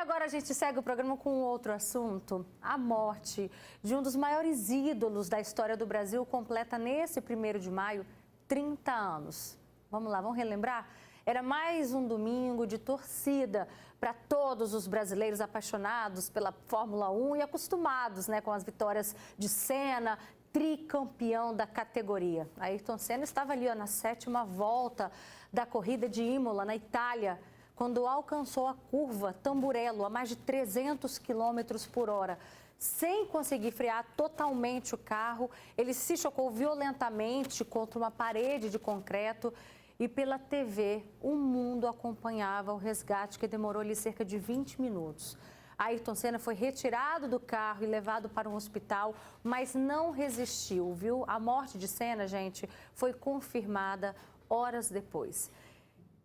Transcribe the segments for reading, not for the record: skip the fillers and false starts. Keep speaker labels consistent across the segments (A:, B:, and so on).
A: agora a gente segue o programa com outro assunto. A morte de um dos maiores ídolos da história do Brasil completa nesse 1º de maio 30 anos. Vamos lá, vamos relembrar? Era mais um domingo de torcida para todos os brasileiros apaixonados pela Fórmula 1 e acostumados, com as vitórias de Senna, tricampeão da categoria. Ayrton Senna estava ali na 7ª volta da corrida de Imola, na Itália, quando alcançou a curva Tamburello a mais de 300 km por hora. Sem conseguir frear totalmente o carro, ele se chocou violentamente contra uma parede de concreto e pela TV o mundo acompanhava o resgate, que demorou ali cerca de 20 minutos. Ayrton Senna foi retirado do carro e levado para um hospital, mas não resistiu, viu? A morte de Senna, gente, foi confirmada horas depois.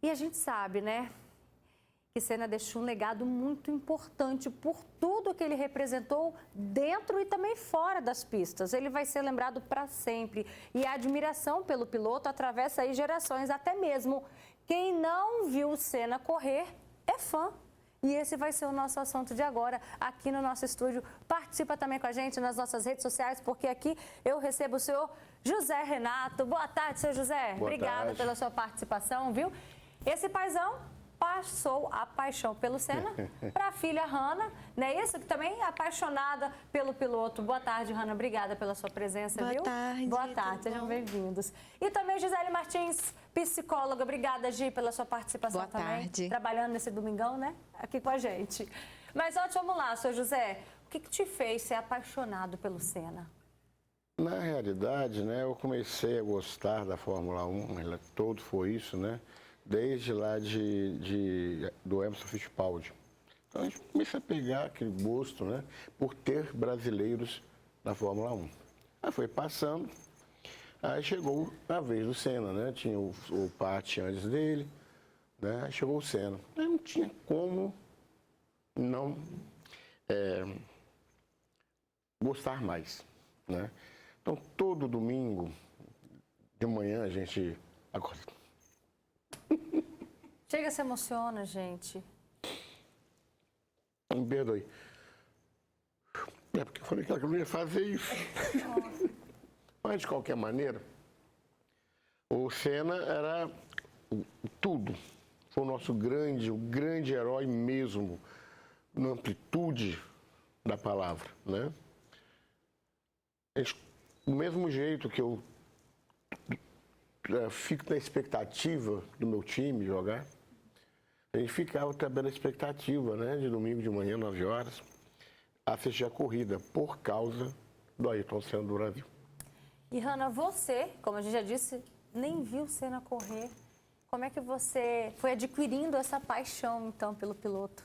A: E a gente sabe, que Senna deixou um legado muito importante por tudo que ele representou dentro e também fora das pistas. Ele vai ser lembrado para sempre. E a admiração pelo piloto atravessa aí gerações, até mesmo quem não viu Senna correr é fã. E esse vai ser o nosso assunto de agora, aqui no nosso estúdio. Participa também com a gente nas nossas redes sociais, porque aqui eu recebo o senhor José Renato. Boa tarde, senhor José. Obrigada pela sua participação, viu? Esse paizão passou a paixão pelo Senna para a filha Hannah, isso? Que também é apaixonada pelo piloto. Boa tarde, Hannah. Obrigada pela sua presença, viu? Boa tarde, sejam bem-vindos. E também Gisele Martins, psicóloga. Obrigada, Gi, pela sua participação também. Boa tarde. Trabalhando nesse domingão, aqui com a gente. Mas vamos lá, senhor José. O que te fez ser apaixonado pelo Senna?
B: Na realidade, eu comecei a gostar da Fórmula 1, todo foi isso, desde lá do Emerson Fittipaldi. Então, a gente começa a pegar aquele gosto, por ter brasileiros na Fórmula 1. Aí foi passando, aí chegou a vez do Senna, tinha o Paty antes dele, aí chegou o Senna. Aí não tinha como não gostar mais, Então, todo domingo de manhã a gente acorda.
A: Chega, se emociona, gente.
B: Me perdoe. É porque eu falei que eu não ia fazer isso. Mas, de qualquer maneira, o Senna era tudo. Foi o nosso o grande herói mesmo, na amplitude da palavra, Do mesmo jeito que eu fico na expectativa do meu time jogar, a gente ficava também na expectativa, de domingo de manhã, 9 horas, assistir a corrida, por causa do Ayrton Senna do Brasil.
A: E, Hannah, você, como a gente já disse, nem viu Senna correr. Como é que você foi adquirindo essa paixão, então, pelo piloto?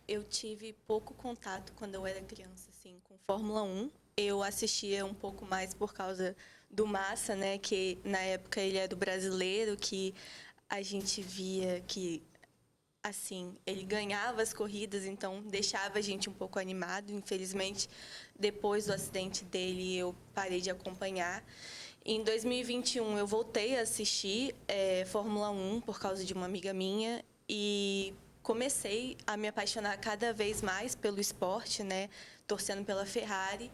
C: Eu tive pouco contato quando eu era criança, com Fórmula 1. Eu assistia um pouco mais por causa do Massa, que na época ele era do brasileiro, que a gente via que, ele ganhava as corridas, então deixava a gente um pouco animado. Infelizmente, depois do acidente dele, eu parei de acompanhar. Em 2021, eu voltei a assistir Fórmula 1 por causa de uma amiga minha e comecei a me apaixonar cada vez mais pelo esporte, torcendo pela Ferrari.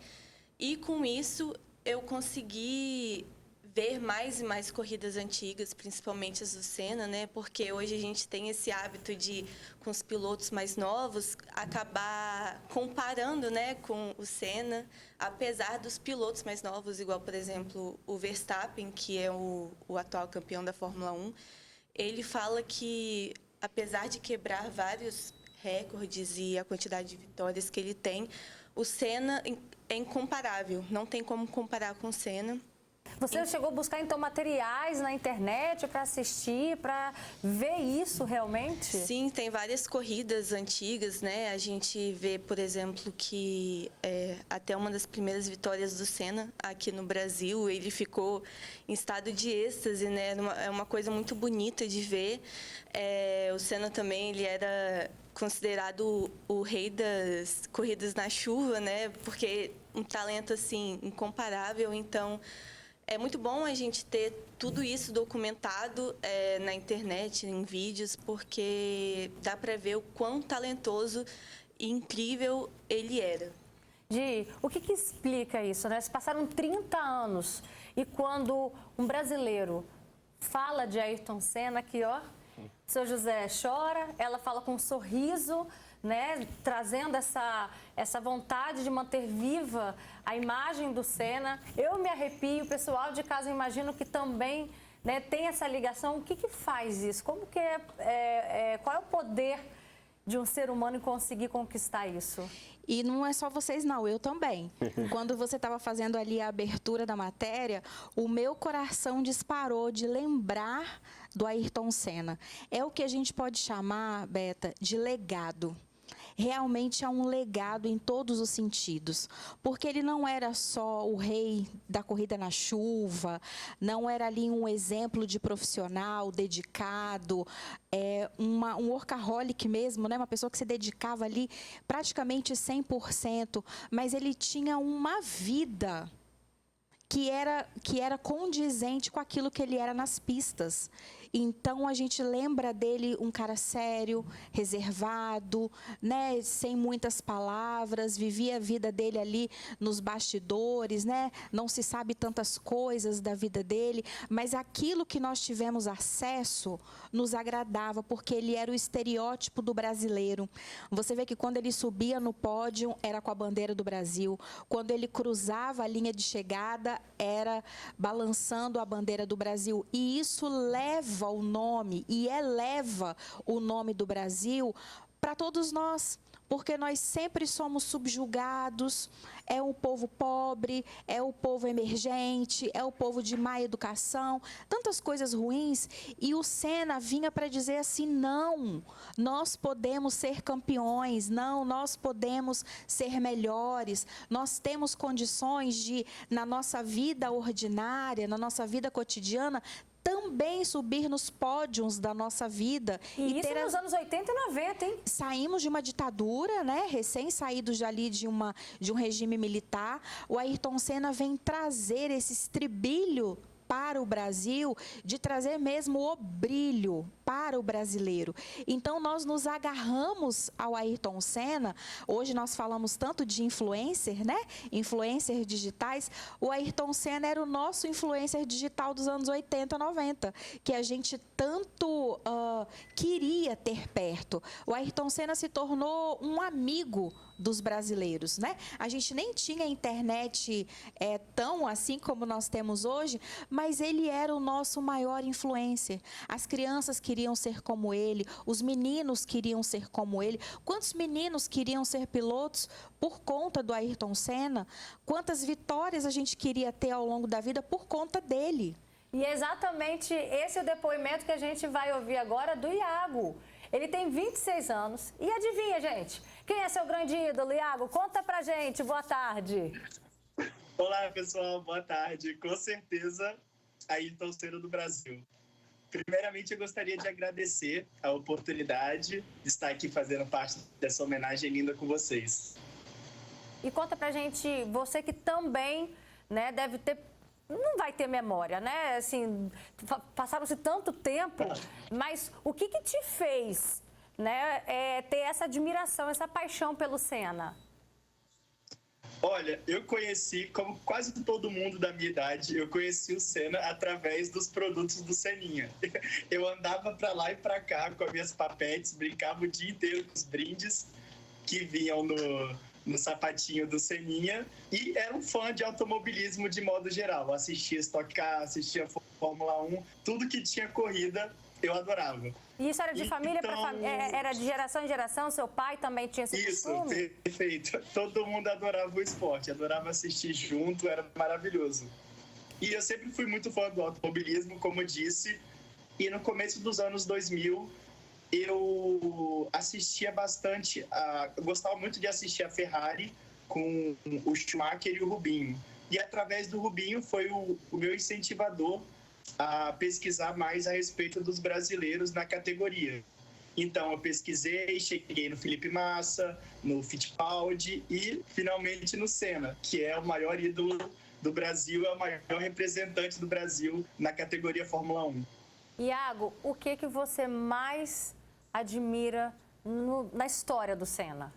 C: E com isso, eu consegui ver mais e mais corridas antigas, principalmente as do Senna, porque hoje a gente tem esse hábito de, com os pilotos mais novos, acabar comparando, com o Senna, apesar dos pilotos mais novos, igual, por exemplo, o Verstappen, que é o atual campeão da Fórmula 1, ele fala que, apesar de quebrar vários recordes e a quantidade de vitórias que ele tem, o Senna é incomparável, não tem como comparar com o Senna.
A: Você chegou a buscar, então, materiais na internet para assistir, para ver isso realmente?
C: Sim, tem várias corridas antigas, A gente vê, por exemplo, que até uma das primeiras vitórias do Senna aqui no Brasil, ele ficou em estado de êxtase, É uma coisa muito bonita de ver. O Senna também, ele era considerado o rei das corridas na chuva, Porque um talento, incomparável. Então, é muito bom a gente ter tudo isso documentado na internet, em vídeos, porque dá para ver o quão talentoso e incrível ele era.
A: Gi, o que explica isso, né? Se passaram 30 anos e quando um brasileiro fala de Ayrton Senna, aqui, ó, seu José chora, ela fala com um sorriso, né, trazendo essa vontade de manter viva a imagem do Senna. Eu me arrepio, o pessoal de casa, eu imagino que também, né, tem essa ligação. O que faz isso? Como que qual é o poder de um ser humano em conseguir conquistar isso?
D: E não é só vocês não, eu também. Quando você estava fazendo ali a abertura da matéria, o meu coração disparou de lembrar do Ayrton Senna. É o que a gente pode chamar, Beta, de legado. Realmente é um legado em todos os sentidos, porque ele não era só o rei da corrida na chuva, não era ali um exemplo de profissional dedicado, um workaholic mesmo, né? Uma pessoa que se dedicava ali praticamente 100%, mas ele tinha uma vida que era condizente com aquilo que ele era nas pistas. Então, a gente lembra dele um cara sério, reservado, né, sem muitas palavras, vivia a vida dele ali nos bastidores, né, não se sabe tantas coisas da vida dele, mas aquilo que nós tivemos acesso nos agradava, porque ele era o estereótipo do brasileiro. Você vê que quando ele subia no pódio, era com a bandeira do Brasil. Quando ele cruzava a linha de chegada, era balançando a bandeira do Brasil. E isso leva o nome e eleva o nome do Brasil para todos nós, porque nós sempre somos subjugados, é um povo pobre, é o povo emergente, é o povo de má educação, tantas coisas ruins, e o Senna vinha para dizer assim, não, nós podemos ser campeões, não, nós podemos ser melhores, nós temos condições de, na nossa vida ordinária, na nossa vida cotidiana, também subir nos pódios da nossa vida.
A: E isso nos anos 80 e 90, hein?
D: Saímos de uma ditadura, né? Recém-saídos ali de um regime militar. O Ayrton Senna vem trazer esse estribilho para o Brasil, de trazer mesmo o brilho para o brasileiro. Então, nós nos agarramos ao Ayrton Senna. Hoje nós falamos tanto de influencer, né? Influencers digitais. O Ayrton Senna era o nosso influencer digital dos anos 80, 90, que a gente tanto queria ter perto. O Ayrton Senna se tornou um amigo dos brasileiros, né? A gente nem tinha internet tão assim como nós temos hoje, mas ele era o nosso maior influencer. As crianças queriam ser como ele, os meninos queriam ser como ele. Quantos meninos queriam ser pilotos por conta do Ayrton Senna? Quantas vitórias a gente queria ter ao longo da vida por conta dele?
A: E é exatamente esse é o depoimento que a gente vai ouvir agora do Iago. Ele tem 26 anos. E adivinha, gente? Quem é seu grande ídolo, Iago? Conta pra gente. Boa tarde.
E: Olá, pessoal. Boa tarde. Com certeza, Ayrton Senna do Brasil. Primeiramente, eu gostaria de agradecer a oportunidade de estar aqui fazendo parte dessa homenagem linda com vocês.
A: E conta pra gente, você que também, né, deve ter... Não vai ter memória, né? Assim, passaram-se tanto tempo, mas o que te fez, né, ter essa admiração, essa paixão pelo Senna?
E: Olha, eu conheci, como quase todo mundo da minha idade, eu conheci o Senna através dos produtos do Seninha. Eu andava para lá e para cá com as minhas papetes, brincava o dia inteiro com os brindes que vinham no sapatinho do Seninha, e era um fã de automobilismo de modo geral. Assistia Stock Car, assistia Fórmula 1, tudo que tinha corrida eu adorava.
A: E isso era de família para família? Era de geração em geração? Seu pai também tinha esse costume?
E: Isso, perfeito. Todo mundo adorava o esporte, adorava assistir junto, era maravilhoso. E eu sempre fui muito fã do automobilismo, como disse, e no começo dos anos 2000, eu assistia bastante, eu gostava muito de assistir a Ferrari com o Schumacher e o Rubinho. E através do Rubinho foi o meu incentivador a pesquisar mais a respeito dos brasileiros na categoria. Então, eu pesquisei, cheguei no Felipe Massa, no Fittipaldi e, finalmente, no Senna, que é o maior ídolo do Brasil, é o maior representante do Brasil na categoria Fórmula 1.
A: Iago, o que você mais admira na história do Senna?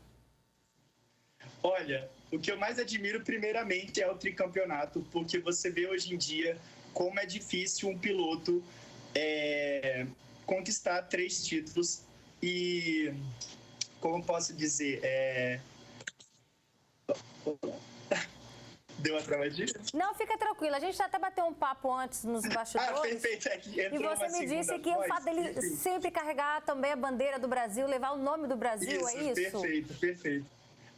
E: Olha, o que eu mais admiro primeiramente é o tricampeonato, porque você vê hoje em dia como é difícil um piloto conquistar 3 títulos e, como posso dizer, Deu uma travadinha?
A: Não, fica tranquilo. A gente já até bateu um papo antes nos bastidores.
E: Perfeito.
A: E você me disse que o fato dele sempre carregar também a bandeira do Brasil, levar o nome do Brasil, é isso?
E: Perfeito.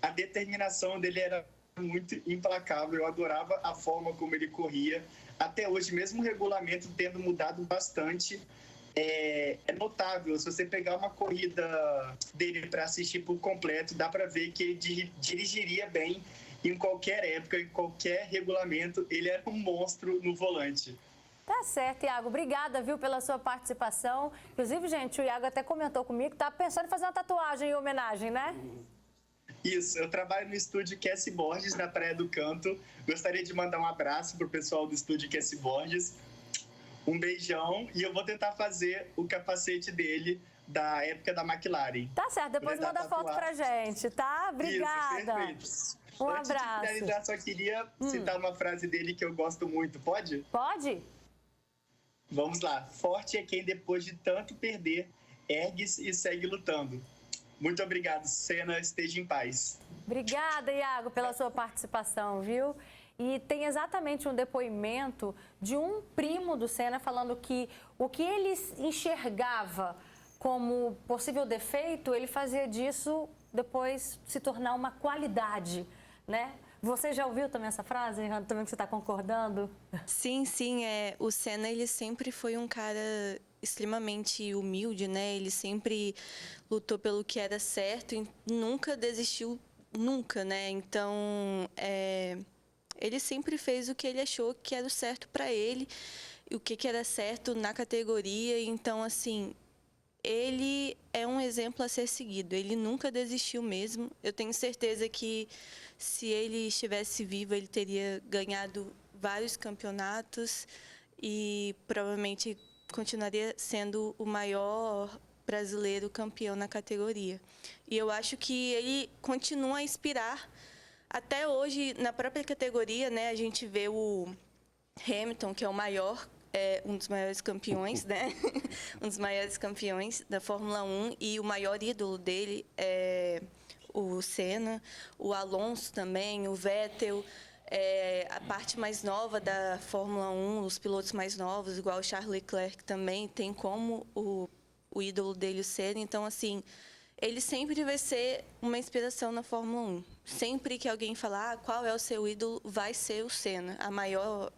E: A determinação dele era muito implacável. Eu adorava a forma como ele corria. Até hoje, mesmo o regulamento tendo mudado bastante, é notável. Se você pegar uma corrida dele para assistir por completo, dá para ver que ele dirigiria bem em qualquer época, em qualquer regulamento. Ele era um monstro no volante.
A: Tá certo, Iago. Obrigada, viu, pela sua participação. Inclusive, gente, o Iago até comentou comigo que tá pensando em fazer uma tatuagem em homenagem, né?
E: Isso, eu trabalho no estúdio Cassie Borges, na Praia do Canto. Gostaria de mandar um abraço pro pessoal do estúdio Cassie Borges. Um beijão, e eu vou tentar fazer o capacete dele da época da McLaren.
A: Tá certo, depois manda foto pra gente, tá? Obrigada.
E: Isso, perfeito.
A: Um
E: Antes
A: abraço.
E: de finalizar, só queria citar uma frase dele que eu gosto muito. Pode?
A: Pode?
E: Vamos lá. Forte é quem, depois de tanto perder, ergue-se e segue lutando. Muito obrigado, Senna. Esteja em paz.
A: Obrigada, Iago, pela sua participação, viu? E tem exatamente um depoimento de um primo do Senna falando que o que ele enxergava como possível defeito, ele fazia disso depois se tornar uma qualidade, né? Você já ouviu também essa frase, também que você está concordando?
C: Sim. O Senna, ele sempre foi um cara extremamente humilde, né? Ele sempre lutou pelo que era certo e nunca desistiu, nunca, né? Então, ele sempre fez o que ele achou que era o certo para ele, o que era certo na categoria. Então, assim, ele é um exemplo a ser seguido. Ele nunca desistiu mesmo. Eu tenho certeza que se ele estivesse vivo, ele teria ganhado vários campeonatos e provavelmente continuaria sendo o maior brasileiro campeão na categoria. E eu acho que ele continua a inspirar. Até hoje, na própria categoria, né, a gente vê o Hamilton, que é o maior, um dos maiores campeões, né? Um dos maiores campeões da Fórmula 1, e o maior ídolo dele é o Senna, o Alonso também, o Vettel, a parte mais nova da Fórmula 1, os pilotos mais novos, igual o Charles Leclerc também, tem como o ídolo dele o Senna. Então, assim, ele sempre vai ser uma inspiração na Fórmula 1. Sempre que alguém falar qual é o seu ídolo, vai ser o Senna, a maior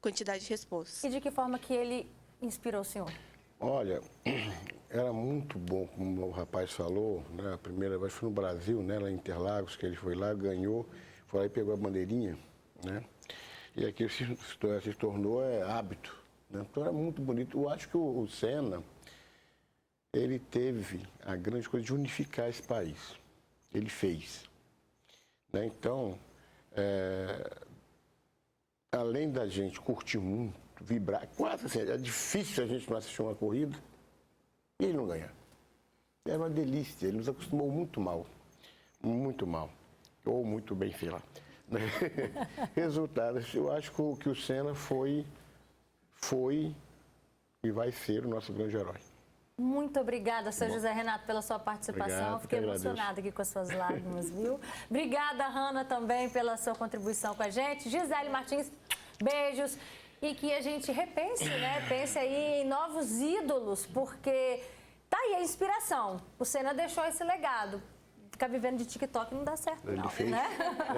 C: quantidade de respostas.
A: E de que forma que ele inspirou o senhor?
B: Olha, era muito bom, como o rapaz falou, né? A primeira vez foi no Brasil, né? Lá em Interlagos, que ele foi lá, ganhou, foi lá e pegou a bandeirinha, né? E aquilo se tornou hábito, né? Então era muito bonito. Eu acho que o Senna, ele teve a grande coisa de unificar esse país. Ele fez, né? Então, além da gente curtir muito, vibrar, quase assim, é difícil a gente não assistir uma corrida e ele não ganhar. Era uma delícia, ele nos acostumou muito mal, ou muito bem, sei lá. Resultados, eu acho que o Senna foi e vai ser o nosso grande herói.
A: Muito obrigada, seu José Renato, pela sua participação.
B: Obrigado,
A: fiquei emocionada aqui com as suas lágrimas, viu? Obrigada, Hanna, também pela sua contribuição com a gente. Gisele Martins, beijos. E que a gente repense, né? Pense aí em novos ídolos, porque tá aí a inspiração. O Senna deixou esse legado. Ficar vivendo de TikTok não dá certo, não, né?